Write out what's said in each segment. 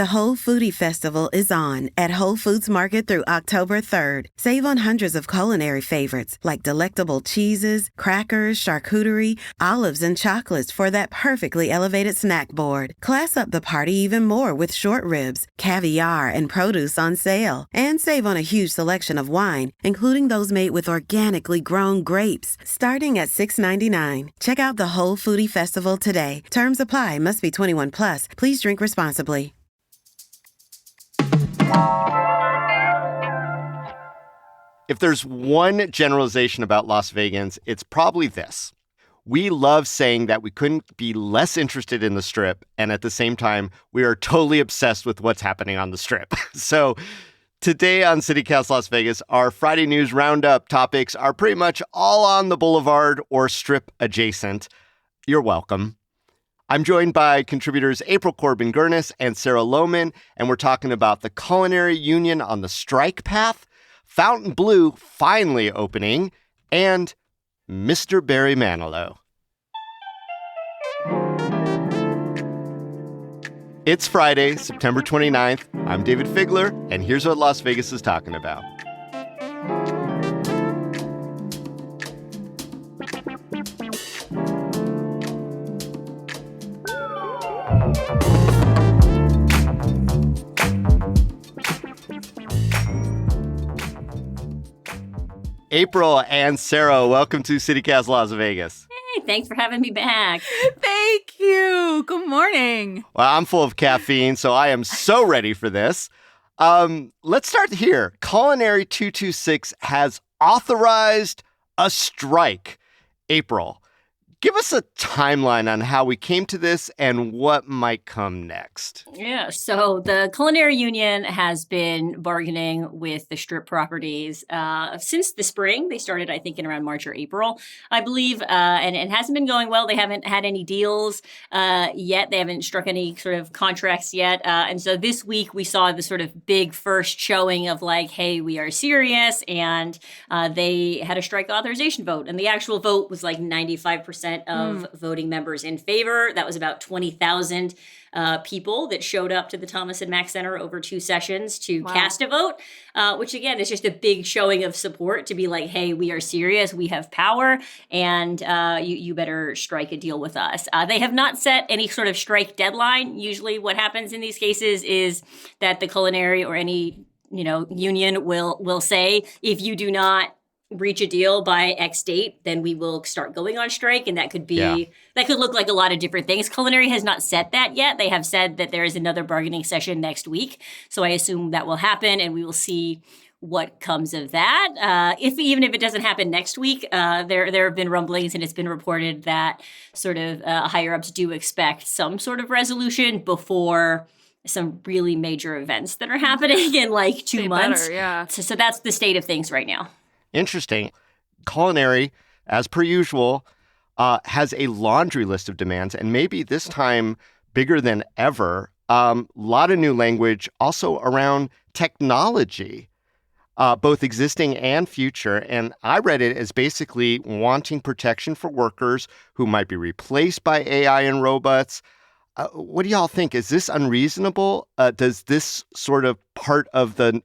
The Whole Foodie Festival is on at Whole Foods Market through October 3rd. Save on hundreds of culinary favorites like delectable cheeses, crackers, charcuterie, olives, and chocolates for that perfectly elevated snack board. Class up the party even more with short ribs, caviar, and produce on sale. And save on a huge selection of wine, including those made with organically grown grapes, starting at $6.99. Check out the Whole Foodie Festival today. Terms apply. Must be 21 plus. Please drink responsibly. If there's one generalization about Las Vegans, it's probably this. We love saying that we couldn't be less interested in the Strip, and at the same time, we are totally obsessed with what's happening on the Strip. So today on CityCast Las Vegas, our Friday News Roundup topics are pretty much all on the Boulevard or Strip adjacent. You're welcome. I'm joined by contributors April Corbin-Gurnis and Sarah Lohman, and we're talking about the Culinary Union on the strike path, Fontainebleau finally opening, and Mr. Barry Manilow. It's Friday, September 29th. I'm David Figler, and here's what Las Vegas is talking about. April and Sarah, welcome to CityCast Las Vegas. Hey, thanks for having me back. Thank you. Good morning. Well, I'm full of caffeine, so I am so ready for this. Let's start here. Culinary 226 has authorized a strike. April, give us a timeline on how we came to this and what might come next. Yeah, so the Culinary Union has been bargaining with the Strip properties since the spring. They started, I think, in around March or April, I believe, and it hasn't been going well. They haven't had any deals yet. They haven't struck any sort of contracts yet. And so this week we saw the sort of big first showing of like, hey, we are serious. And they had a strike authorization vote. And the actual vote was like 95% of voting members in favor. That was about 20,000 people that showed up to the Thomas and Mack Center over 2 sessions to cast a vote, which again is just a big showing of support to be like, hey, we are serious, we have power, and you better strike a deal with us. They have not set any sort of strike deadline. Usually what happens in these cases is that the culinary or any union will say, if you do not reach a deal by X date, then we will start going on strike. And that could be, that could look like a lot of different things. Culinary has not set that yet. They have said that there is another bargaining session next week. So I assume that will happen and we will see what comes of that. Even if it doesn't happen next week, there have been rumblings and it's been reported that sort of higher ups do expect some sort of resolution before some really major events that are happening in like 2 months. Better, yeah. So that's the state of things right now. Interesting. Culinary, as per usual, has a laundry list of demands, and maybe this time bigger than ever. A lot of new language also around technology, both existing and future. And I read it as basically wanting protection for workers who might be replaced by AI and robots. What do y'all think? Is this unreasonable? Does this sort of part of the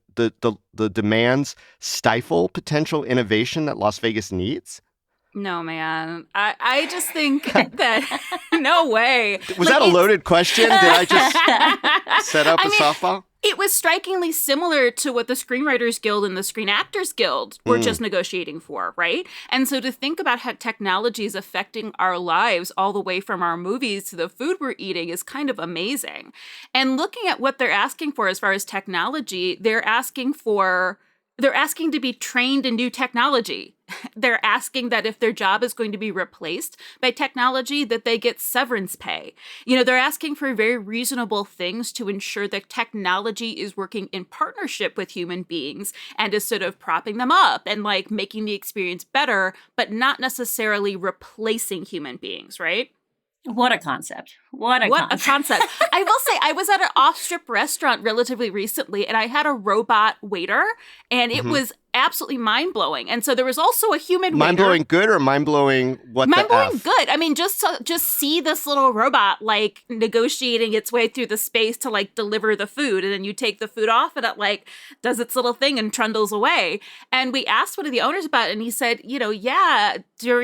demands stifle potential innovation that Las Vegas needs? No, man. I just think that no way. Was that a loaded question? Did I just set up a softball? It was strikingly similar to what the Screenwriters Guild and the Screen Actors Guild were just negotiating for, right? And so to think about how technology is affecting our lives all the way from our movies to the food we're eating is kind of amazing. And looking at what they're asking for as far as technology, they're asking to be trained in new technology. They're asking that if their job is going to be replaced by technology, that they get severance pay. They're asking for very reasonable things to ensure that technology is working in partnership with human beings and is sort of propping them up and like making the experience better, but not necessarily replacing human beings, right? What a concept. What a concept. I will say, I was at an off-strip restaurant relatively recently, and I had a robot waiter, and it was absolutely mind-blowing. And so there was also a human mind-blowing good or mind-blowing what the F? Mind-blowing good. I mean, just see this little robot like negotiating its way through the space to like deliver the food, and then you take the food off and it like does its little thing and trundles away. And we asked one of the owners about it, and he said, yeah,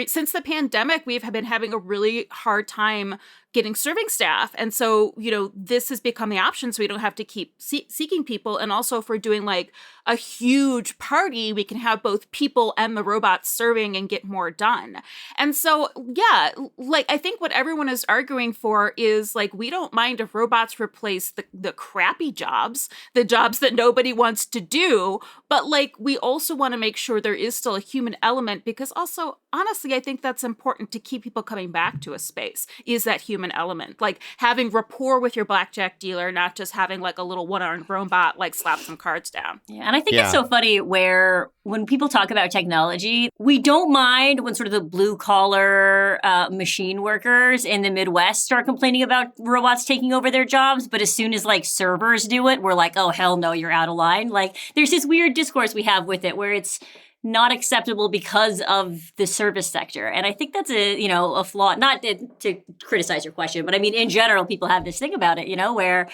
since the pandemic, we've been having a really hard time getting serving staff. And so, this has become the option, so we don't have to keep seeking people. And also, if we're doing like a huge party, we can have both people and the robots serving and get more done. And so, yeah, like I think what everyone is arguing for is like, we don't mind if robots replace the crappy jobs, the jobs that nobody wants to do. But like, we also want to make sure there is still a human element, because also, honestly, I think that's important to keep people coming back to a space, is that human element. Like having rapport with your blackjack dealer, not just having like a little one-armed robot like slap some cards down. Yeah, and I think it's so funny when people talk about technology, we don't mind when sort of the blue-collar machine workers in the Midwest start complaining about robots taking over their jobs. But as soon as like servers do it, we're like, oh, hell no, you're out of line. Like there's this weird discourse we have with it where it's not acceptable because of the service sector. And I think that's a flaw, not to criticize your question, but I mean, in general, people have this thing about it, where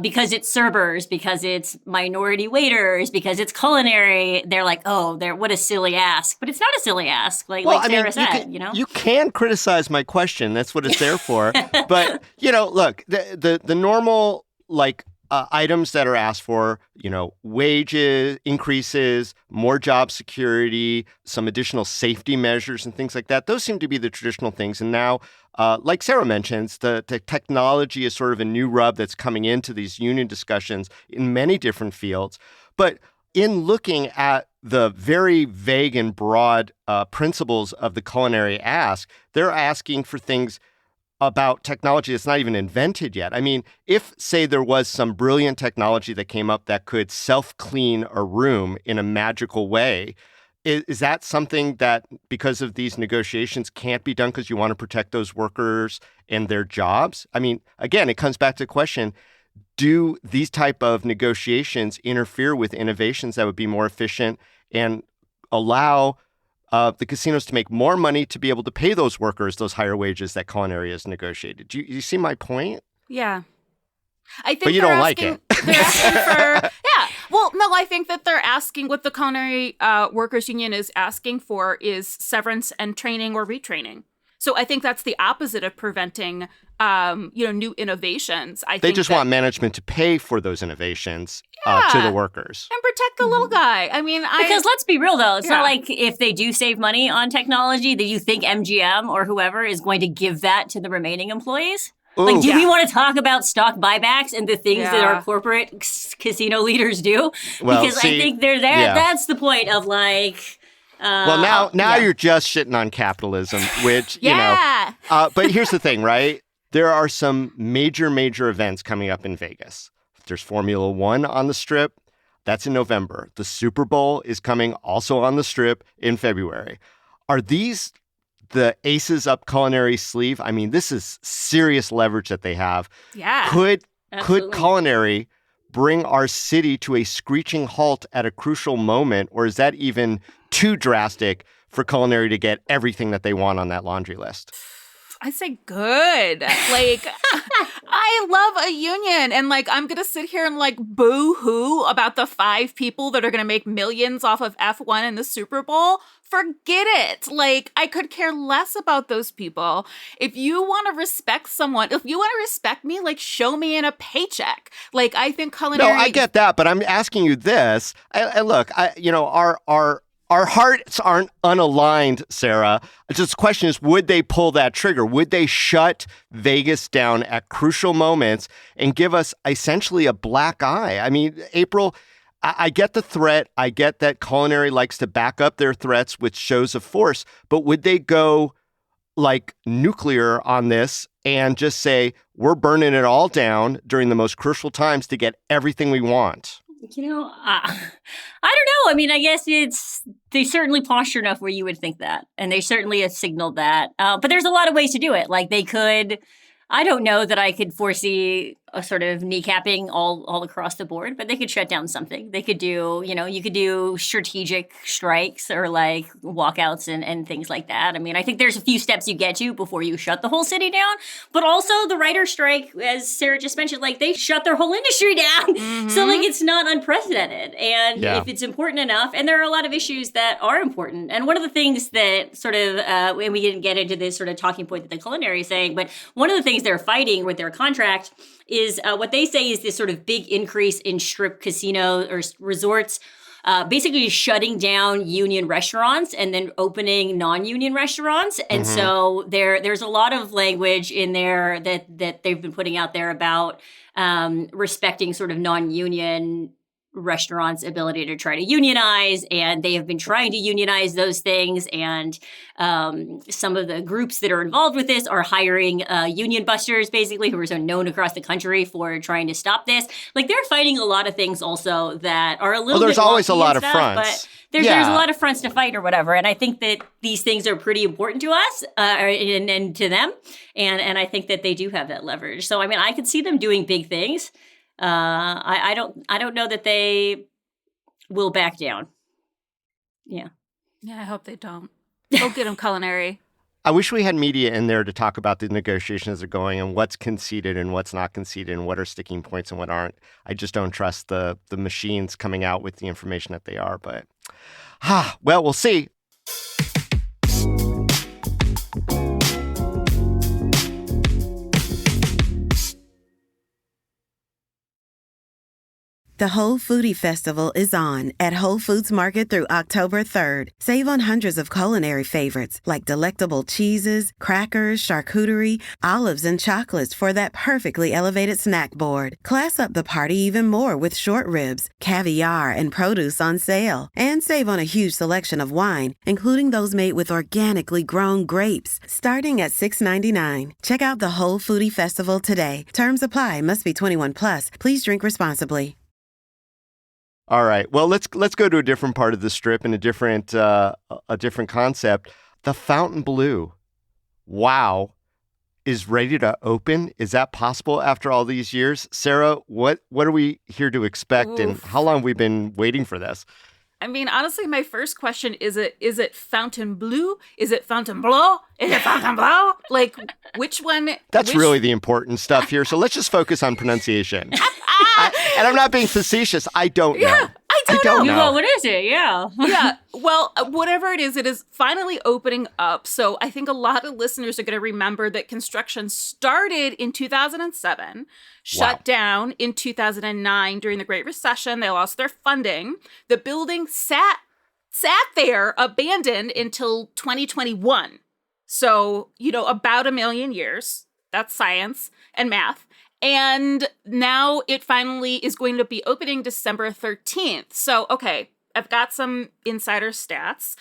because it's servers, because it's minority waiters, because it's culinary, they're like, oh, what a silly ask. But it's not a silly ask, like Sarah said, You can criticize my question. That's what it's there for. But, look, the normal, items that are asked for, wages increases, more job security, some additional safety measures and things like that. Those seem to be the traditional things. And now, like Sarah mentions, the technology is sort of a new rub that's coming into these union discussions in many different fields. But in looking at the very vague and broad principles of the culinary ask, they're asking for things about technology that's not even invented yet. I mean, if, say, there was some brilliant technology that came up that could self-clean a room in a magical way, is that something that, because of these negotiations, can't be done because you want to protect those workers and their jobs? I mean, again, it comes back to the question, do these type of negotiations interfere with innovations that would be more efficient and allow the casinos to make more money to be able to pay those workers those higher wages that culinary has negotiated? Do you see my point? Yeah. I think but you don't like it. They're asking for, yeah. Well, no, I think that they're asking, what the Culinary Workers Union is asking for is severance and training or retraining. So I think that's the opposite of preventing, new innovations. They just want management to pay for those innovations to the workers. And protect the little guy. I mean, because let's be real, though. It's not like if they do save money on technology, that you think MGM or whoever is going to give that to the remaining employees? Ooh. Like, do we want to talk about stock buybacks and the things that our corporate casino leaders do? Well, because I think they're there. Yeah. That's the point of like... well, now you're just shitting on capitalism, which, but here's the thing, right? There are some major events coming up in Vegas. There's Formula One on the Strip. That's in November. The Super Bowl is coming also on the Strip in February. Are these the aces up culinary sleeve? I mean, this is serious leverage that they have. Yeah. Could culinary bring our city to a screeching halt at a crucial moment, or is that even too drastic for culinary to get everything that they want on that laundry list? I say good. Like, I love a union. And like, I'm going to sit here and like boo-hoo about the 5 people that are going to make millions off of F1 in the Super Bowl. Forget it. Like, I could care less about those people. If you want to respect someone, if you want to respect me, like, show me in a paycheck. Like, I think culinary... No, I get that, but I'm asking you this. Look, our hearts aren't unaligned, Sarah. Just the question is, would they pull that trigger? Would they shut Vegas down at crucial moments and give us essentially a black eye? I mean, April... I get the threat. I get that culinary likes to back up their threats with shows of force, but would they go like nuclear on this and just say, we're burning it all down during the most crucial times to get everything we want? I don't know. I mean, I guess they certainly posture enough where you would think that, and they certainly have signaled that. But there's a lot of ways to do it. Like they could... I don't know that I could foresee a sort of kneecapping all across the board, but they could shut down something. They could do, you could do strategic strikes or like walkouts and things like that. I mean, I think there's a few steps you get to before you shut the whole city down, but also the writer's strike, as Sarah just mentioned, like they shut their whole industry down. So like it's not unprecedented. And if it's important enough, and there are a lot of issues that are important. And one of the things that sort of, and we didn't get into this sort of talking point that the culinary is saying, but one of the things they're fighting with their contract is what they say is this sort of big increase in strip casino or resorts, basically shutting down union restaurants and then opening non-union restaurants. And so there's a lot of language in there that they've been putting out there about respecting sort of non-union restaurants' ability to try to unionize, and they have been trying to unionize those things. And some of the groups that are involved with this are hiring union busters, basically, who are so known across the country for trying to stop this. Like they're fighting a lot of things also that are a little. There's bit always a lot of stuff, fronts. But there's a lot of fronts to fight or whatever. And I think that these things are pretty important to us and to them. And I think that they do have that leverage. So I mean, I could see them doing big things. I don't know that they will back down. Yeah. Yeah, I hope they don't. Go get them, culinary. I wish we had media in there to talk about the negotiations that are going and what's conceded and what's not conceded and what are sticking points and what aren't. I just don't trust the machines coming out with the information that they are. But, well, we'll see. The Whole Foodie Festival is on at Whole Foods Market through October 3rd. Save on hundreds of culinary favorites like delectable cheeses, crackers, charcuterie, olives, and chocolates for that perfectly elevated snack board. Class up the party even more with short ribs, caviar, and produce on sale. And save on a huge selection of wine, including those made with organically grown grapes, starting at $6.99. Check out the Whole Foodie Festival today. Terms apply. Must be 21 plus. Please drink responsibly. All right. Well, let's go to a different part of the strip and a different concept. The Fontainebleau, wow, is ready to open. Is that possible after all these years? Sarah, what are we here to expect, and how long have we been waiting for this? I mean, honestly, my first question is it Fontainebleau? Is it Fontainebleau? Is it Fontainebleau? Like, which one? That's really the important stuff here. So let's just focus on pronunciation. And I'm not being facetious. I don't know. Yeah, I don't know. Well, what is it? Yeah. Yeah. Well, whatever it is finally opening up. So I think a lot of listeners are going to remember that construction started in 2007, shut down in 2009 during the Great Recession. They lost their funding. The building sat there abandoned until 2021. So, about a million years. That's science and math. And now it finally is going to be opening December 13th. So, okay, I've got some insider stats.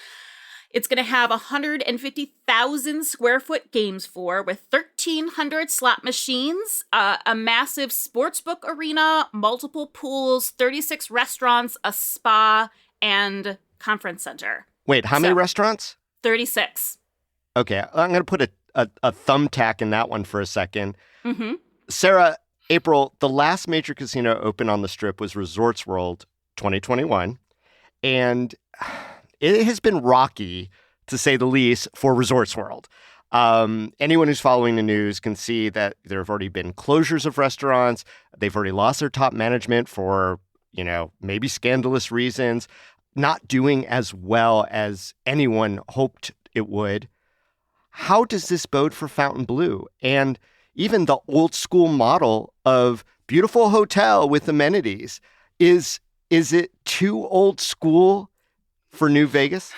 It's going to have 150,000 square foot games floor with 1,300 slot machines, a massive sportsbook arena, multiple pools, 36 restaurants, a spa, and conference center. Wait, how many restaurants? 36. Okay, I'm going to put a thumbtack in that one for a second. Mm-hmm. Sarah, April, the last major casino open on the Strip was Resorts World 2021. And it has been rocky, to say the least, for Resorts World. Anyone who's following the news can see that there have already been closures of restaurants. They've already lost their top management for, maybe scandalous reasons, not doing as well as anyone hoped it would. How does this bode for Fontainebleau? And even the old school model of beautiful hotel with amenities, is it too old school for New Vegas?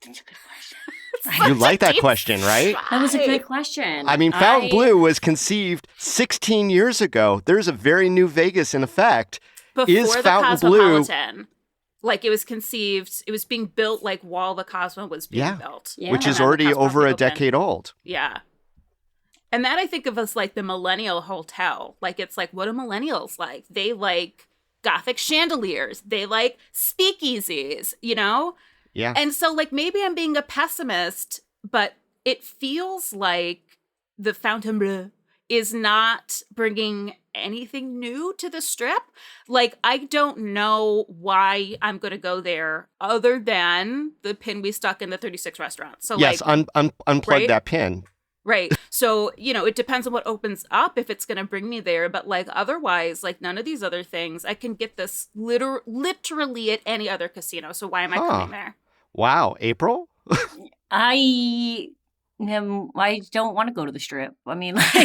That's a good question. You like that question, right? That was a good question. I mean, Fontainebleau was conceived 16 years ago. There's a very New Vegas in effect. Before the Cosmopolitan. Like it was conceived, it was being built like while the Cosmo was being built. Yeah. Which is already over a decade old. Yeah. And that I think of as like the millennial hotel. Like it's like, what do millennials like? They like Gothic chandeliers. They like speakeasies, Yeah. And so like maybe I'm being a pessimist, but it feels like the Fontainebleau is not bringing anything new to the Strip. Like, I don't know why I'm going to go there other than the pin we stuck in the 36 restaurant. So yes, like, unplug right? that pin. Right. So, it depends on what opens up if it's going to bring me there. But like otherwise, like none of these other things, I can get this literally at any other casino. So why am I coming there? Wow. April? I don't want to go to the Strip. I mean, like,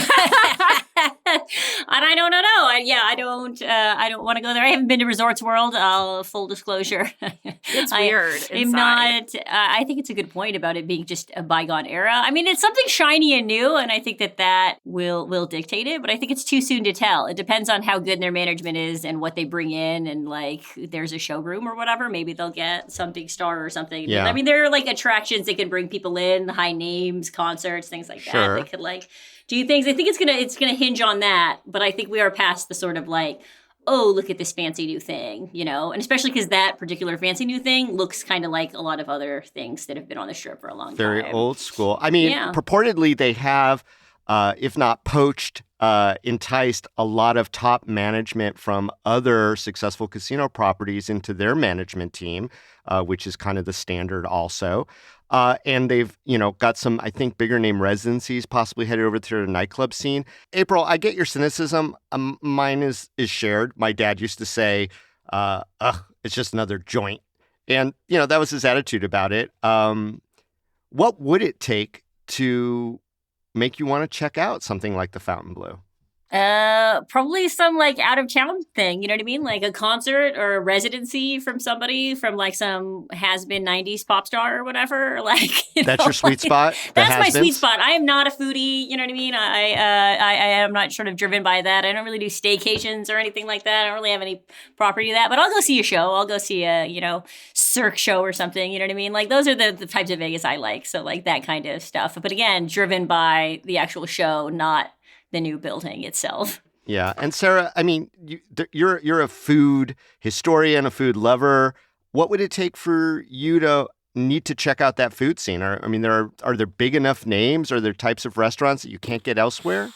and I don't know. I don't want to go there. I haven't been to Resorts World. Full disclosure, it's weird. I'm not. I think it's a good point about it being just a bygone era. I mean, it's something shiny and new, and I think that will dictate it. But I think it's too soon to tell. It depends on how good their management is and what they bring in, and like there's a showroom or whatever. Maybe they'll get some big star or something. Yeah. I mean, there are like attractions that can bring people in, high names, concerts, things like that. They could like do things. I think it's gonna hinge on that, but I think we are past the sort of like, oh, look at this fancy new thing, and especially because that particular fancy new thing looks kind of like a lot of other things that have been on the Strip for a long time. Very old school. I mean, purportedly they have, if not poached, enticed a lot of top management from other successful casino properties into their management team, which is kind of the standard also. And they've, got some, I think, bigger name residencies possibly headed over to the nightclub scene. April, I get your cynicism. Mine is shared. My dad used to say, it's just another joint. And, that was his attitude about it. What would it take to make you want to check out something like the Fontainebleau? Probably some like out of town thing, you know what I mean? Like a concert or a residency from somebody from like some has-been 90s pop star or whatever. Like that's your sweet spot? That's my sweet spot. I am not a foodie, you know what I mean? I am not sort of driven by that. I don't really do staycations or anything like that. I don't really have any property to that, but I'll go see a show. I'll go see a, Cirque show or something, you know what I mean? Like those are the types of Vegas I like. So like that kind of stuff. But again, driven by the actual show, not the new building itself. Yeah. And Sarah, I mean, you're a food historian, a food lover. What would it take for you to need to check out that food scene? Are there big enough names? Are there types of restaurants that you can't get elsewhere?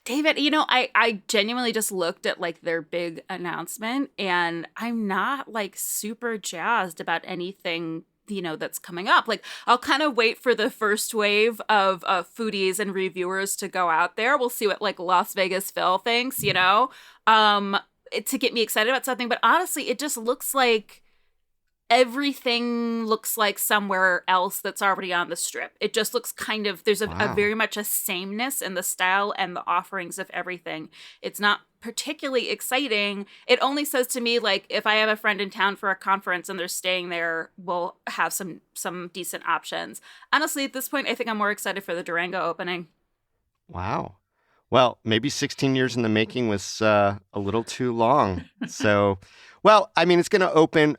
David, I genuinely just looked at like their big announcement and I'm not like super jazzed about anything that's coming up. Like, I'll kind of wait for the first wave of foodies and reviewers to go out there. We'll see what like Las Vegas Phil thinks, to get me excited about something. But honestly, it just looks like everything looks like somewhere else that's already on the Strip. It just looks kind of, there's a very much a sameness in the style and the offerings of everything. It's not particularly exciting. It only says to me, like, if I have a friend in town for a conference and they're staying there, we'll have some decent options. Honestly, at this point, I think I'm more excited for the Durango opening. Wow. Well, maybe 16 years in the making was a little too long. So, well, I mean, it's going to open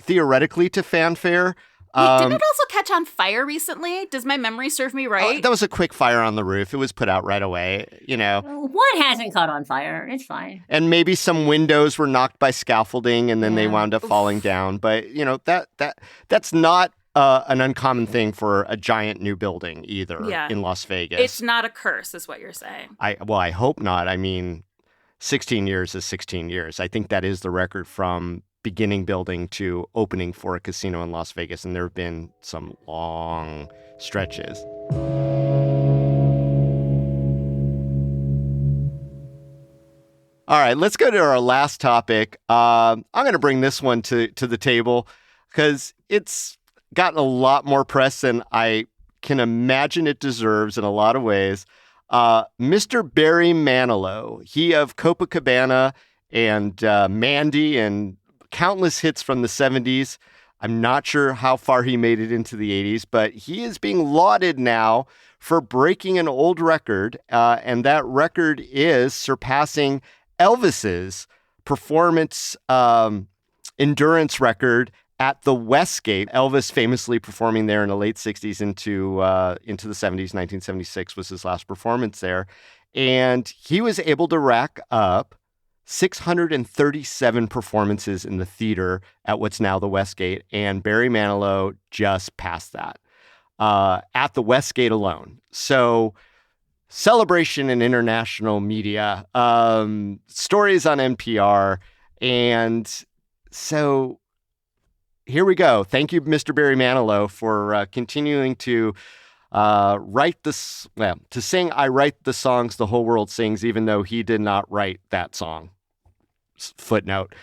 theoretically to fanfare. Wait, didn't it also catch on fire recently? Does my memory serve me right? That was a quick fire on the roof. It was put out right away, What hasn't caught on fire? It's fine. And maybe some windows were knocked by scaffolding and then they wound up falling down. But, that's not an uncommon thing for a giant new building either in Las Vegas. It's not a curse is what you're saying. I hope not. I mean, 16 years is 16 years. I think that is the record from beginning building to opening for a casino in Las Vegas, and there have been some long stretches. All right, let's go to our last topic. I'm going to bring this one to the table because it's gotten a lot more press than I can imagine it deserves in a lot of ways. Mr. Barry Manilow, he of Copacabana and Mandy and countless hits from the 70s. I'm not sure how far he made it into the 80s, but he is being lauded now for breaking an old record, and that record is surpassing Elvis's performance endurance record at the Westgate. Elvis famously performing there in the late 60s into the 70s. 1976 was his last performance there, and he was able to rack up 637 performances in the theater at what's now the Westgate, and Barry Manilow just passed that at the Westgate alone. So celebration in international media, stories on NPR. And so here we go. Thank you, Mr. Barry Manilow, for continuing to to sing I Write the Songs the Whole World Sings, even though he did not write that song. Footnote.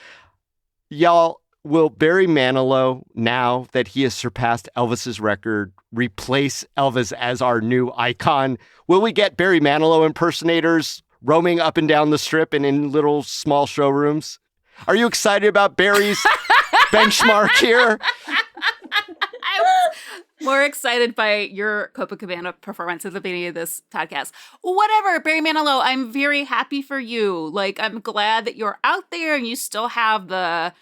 Y'all, will Barry Manilow, now that he has surpassed Elvis's record, replace Elvis as our new icon? Will we get Barry Manilow impersonators roaming up and down the strip and in little small showrooms? Are you excited about Barry's benchmark here? I was more excited by your Copacabana performance at the beginning of this podcast. Whatever, Barry Manilow, I'm very happy for you. Like, I'm glad that you're out there and you still have the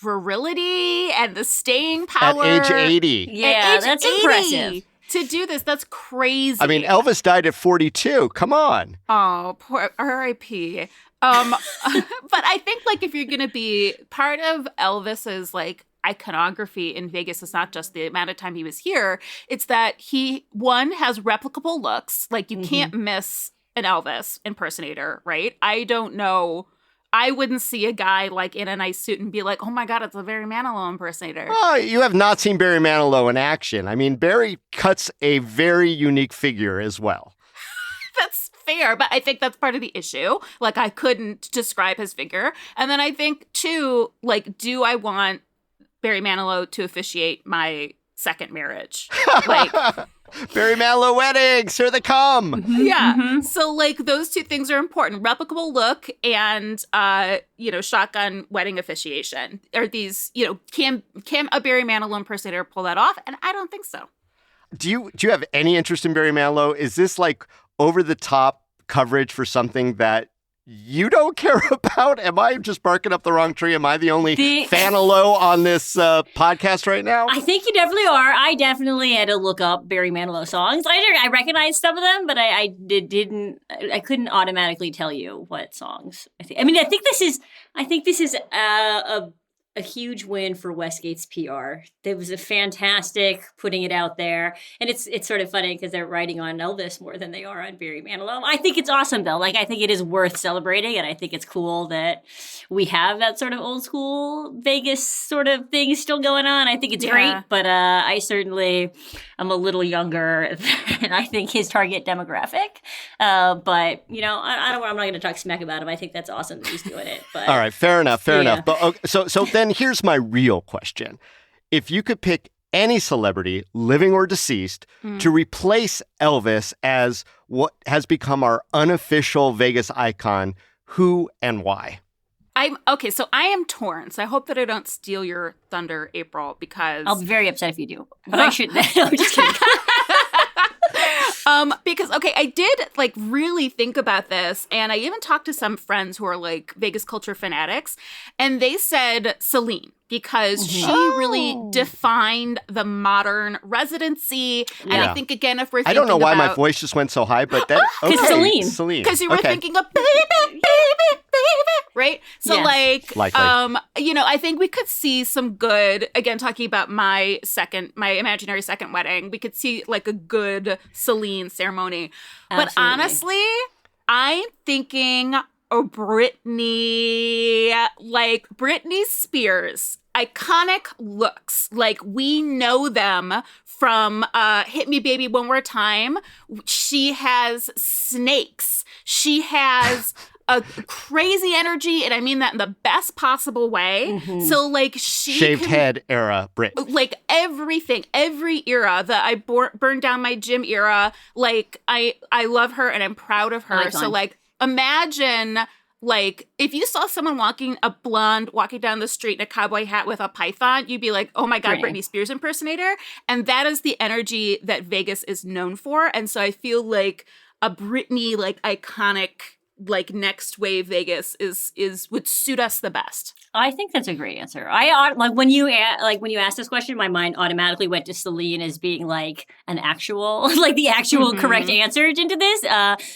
virility and the staying power. At age 80. Yeah, that's impressive. To do this, that's crazy. I mean, Elvis died at 42. Come on. Oh, poor R.I.P. But I think, like, if you're going to be part of Elvis's, like, iconography in Vegas, it's not just the amount of time he was here. It's that he, one, has replicable looks. Like, you can't miss an Elvis impersonator, right? I don't know. I wouldn't see a guy, like, in a nice suit and be like, oh, my God, it's a Barry Manilow impersonator. Oh, you have not seen Barry Manilow in action. I mean, Barry cuts a very unique figure as well. That's fair, but I think that's part of the issue. Like, I couldn't describe his figure. And then I think, too, like, do I want Barry Manilow to officiate my second marriage? Like, Barry Manilow weddings, here they come. Yeah. So, like, those two things are important. Replicable look and, shotgun wedding officiation. Are these, can a Barry Manilow impersonator pull that off? And I don't think so. Do you have any interest in Barry Manilow? Is this like over-the-top coverage for something that you don't care about? Am I just barking up the wrong tree? Am I the only fan-alo on this podcast right now? I think you definitely are. I definitely had to look up Barry Manilow songs. I recognized some of them, but I couldn't automatically tell you what songs. I think this is a huge win for Westgate's PR. It was a fantastic putting it out there. And it's sort of funny because they're writing on Elvis more than they are on Barry Manilow. I think it's awesome, though. Like, I think it is worth celebrating, and I think it's cool that we have that sort of old school Vegas sort of thing still going on. I think it's great, but I certainly am a little younger than I think his target demographic. But, I'm not going to talk smack about him. I think that's awesome that he's doing it. But all right, fair enough. But okay, so then here's my real question. If you could pick any celebrity, living or deceased, to replace Elvis as what has become our unofficial Vegas icon, who and why? So I am torn. So I hope that I don't steal your thunder, April, because I'll be very upset if you do. But I shouldn't. I'm just kidding. Because, I did, like, really think about this, and I even talked to some friends who are, like, Vegas culture fanatics, and they said Celine, because she really defined the modern residency. And I think, again, if we're thinking I don't know why my voice just went so high, but that... Okay, Celine. Because you were thinking of baby, baby, baby, right? So, yes. I think we could see some good, again, talking about my imaginary second wedding, we could see, like, a good Celine ceremony. Absolutely. But honestly, I'm thinking Britney Spears. Iconic looks. Like, we know them from Hit Me Baby One More Time. She has snakes. She has a crazy energy, and I mean that in the best possible way. So, like, she shaved head era Brit. Like, everything, every era, the burned down my gym era. Like, I love her and I'm proud of her. So, like, imagine, like, if you saw someone a blonde walking down the street in a cowboy hat with a python, you'd be like, oh my God, Britney Spears impersonator. And that is the energy that Vegas is known for. And so I feel like a Britney, like, iconic like next wave Vegas is would suit us the best? I think that's a great answer. I like when you asked this question, my mind automatically went to Celine as being like an actual, like the actual correct answer into this,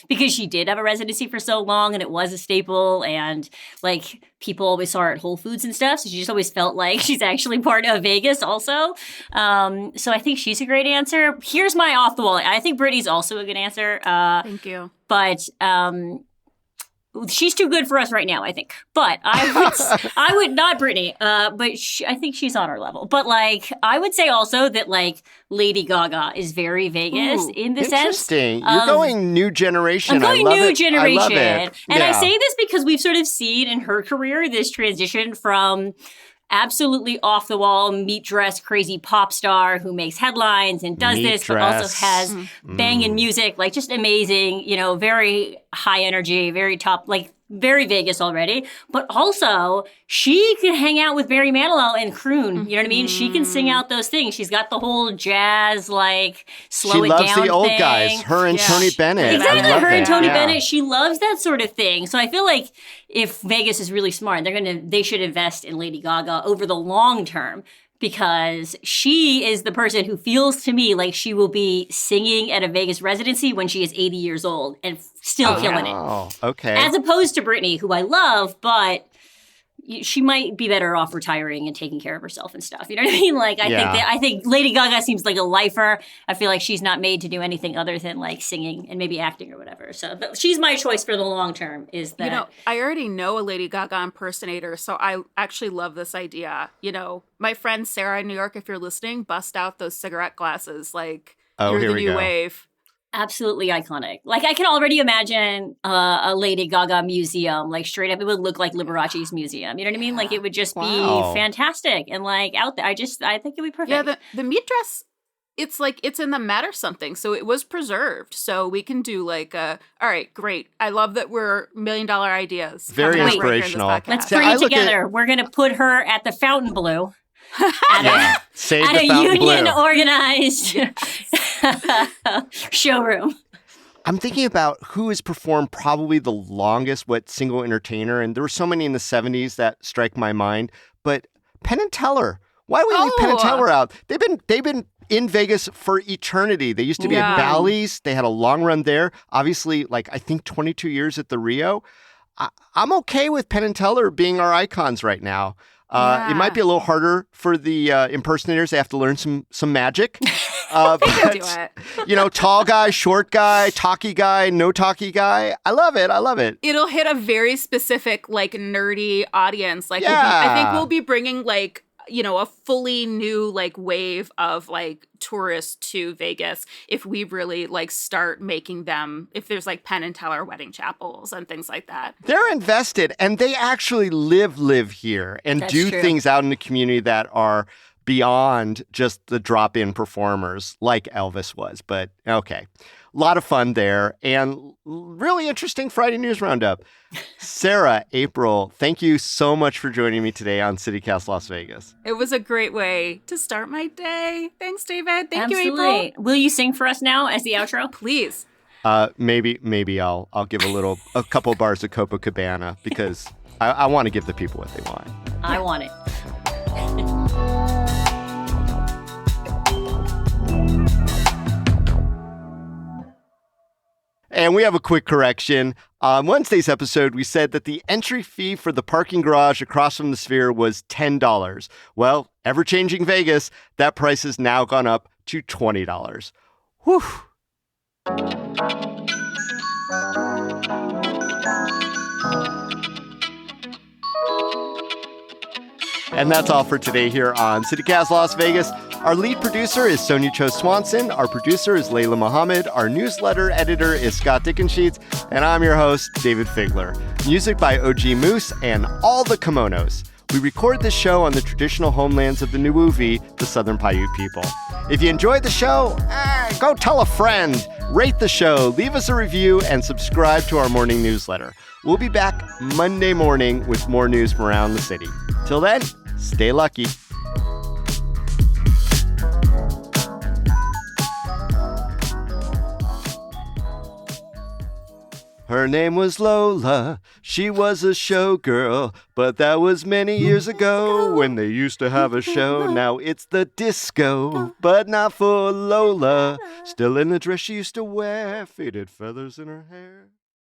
because she did have a residency for so long and it was a staple, and like people always saw her at Whole Foods and stuff, so she just always felt like she's actually part of Vegas also. So I think she's a great answer. Here's my off the wall. I think Brittany's also a good answer. Thank you. But she's too good for us right now, I think. But I would not Britney, but I think she's on our level. But like, I would say also that like Lady Gaga is very Vegas in the sense. Interesting. You're going new generation. I'm going new generation. I love it. And I say this because we've sort of seen in her career this transition from absolutely off the wall, meat dress, crazy pop star who makes headlines and does this, but also has banging music, like just amazing, very high energy, very top, like very Vegas already. But also, she can hang out with Barry Manilow and croon. You know what I mean? She can sing out those things. She's got the whole jazz, like slow it down thing. She loves the old guys. Her and Tony Bennett. Exactly, her and Tony Bennett. She loves that sort of thing. So I feel like if Vegas is really smart, they should invest in Lady Gaga over the long term, because she is the person who feels to me like she will be singing at a Vegas residency when she is 80 years old and still killing it. Oh, okay. As opposed to Britney, who I love, but she might be better off retiring and taking care of herself and stuff. You know what I mean? Like, I think Lady Gaga seems like a lifer. I feel like she's not made to do anything other than like singing and maybe acting or whatever. So she's my choice for the long term. Is that I already know a Lady Gaga impersonator, so I actually love this idea. My friend Sarah in New York, if you're listening, bust out those cigarette glasses. Like, you're the new wave. Absolutely iconic. Like, I can already imagine a Lady Gaga museum, like straight up, it would look like Liberace's museum. You know what I mean? Like, it would just be fantastic and like out there. I think it'd be perfect. Yeah, the meat dress, it's like, it's in the Matter something. So it was preserved. So we can do like all right, great. I love that we're $1 million ideas. Very inspirational. Let's bring it together. We're going to put her at the Fontainebleau. At a union-organized showroom. I'm thinking about who has performed probably the longest, single entertainer, and there were so many in the 70s that strike my mind. But Penn and Teller, why would we leave Penn and Teller out? They've been in Vegas for eternity. They used to be at Bally's. They had a long run there. Obviously, like I think 22 years at the Rio. I'm okay with Penn and Teller being our icons right now. It might be a little harder for the impersonators. They have to learn some magic. They can do it. Tall guy, short guy, talky guy, no talky guy. I love it. It'll hit a very specific, like, nerdy audience. Like, I think we'll be bringing, like, a fully new, like, wave of, like, tourists to Vegas if we really, like, start making them, if there's, like, Penn and Teller wedding chapels and things like that. They're invested, and they actually live here and do things out in the community that are beyond just the drop-in performers like Elvis was. But, okay. A lot of fun there, and really interesting Friday News Roundup. Sarah, April, thank you so much for joining me today on CityCast Las Vegas. It was a great way to start my day. Thanks, David. Thank you, Absolutely. April. Will you sing for us now as the outro? Please. Maybe I'll give a couple bars of Copacabana because I want to give the people what they want. I want it. And we have a quick correction. On Wednesday's episode, we said that the entry fee for the parking garage across from the Sphere was $10. Well, ever-changing Vegas, that price has now gone up to $20. Whew. And that's all for today here on CityCast Las Vegas. Our lead producer is Sonia Cho Swanson. Our producer is Layla Mohammed. Our newsletter editor is Scott Dickensheets. And I'm your host, David Figler. Music by OG Moose and All the Kimonos. We record this show on the traditional homelands of the Nuuvi, the Southern Paiute people. If you enjoyed the show, go tell a friend. Rate the show, leave us a review, and subscribe to our morning newsletter. We'll be back Monday morning with more news from around the city. Till then, stay lucky. All Her name was Lola. She was a showgirl, but that was many years ago when they used to have a show. Now it's the disco, but not for Lola. Still in the dress she used to wear, faded feathers in her hair.